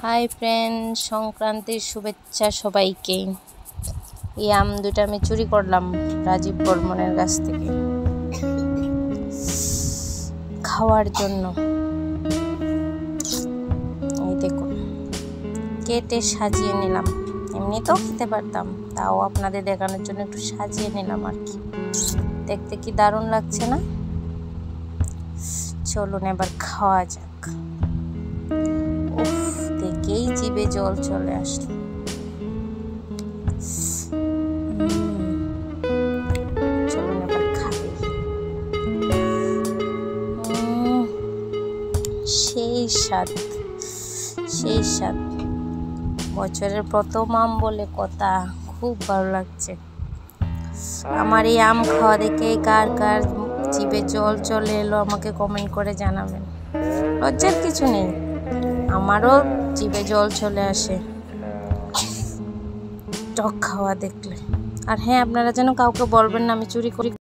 Hi friend, সংক্রান্তির শুভেচ্ছা সবাইকে। এই আম দুটো আমি চুরি করলাম রাজীব বর্মনের কাছ থেকে খাওয়ার জন্য। এই দেখুন, কেটে সাজিয়ে নিলাম। এমনি তো খেতে পারতাম, তাও আপনাদের দেখানোর জন্য একটু সাজিয়ে নিলাম আর কি। দেখতে কি দারুণ লাগছে না? চলুন এবার খাওয়া যাক। উফ, দেখেই জিভে জল চলে আসলো। চলুন এবার খাই। সেই স্বাদ, সেই স্বাদ। বছরের প্রথম আম বলে কথা, খুব ভালো লাগছে। আমার এই আম খাওয়া দেখে কার কার জিভে জল চলে এলো আমাকে কমেন্ট করে জানাবেন। লজ্জার কিছু নেই, আমারও জিভে জল চলে আসে টক খাওয়া দেখলে। আর হ্যাঁ, আপনারা যেন কাউকে বলবেন না আমি চুরি করি।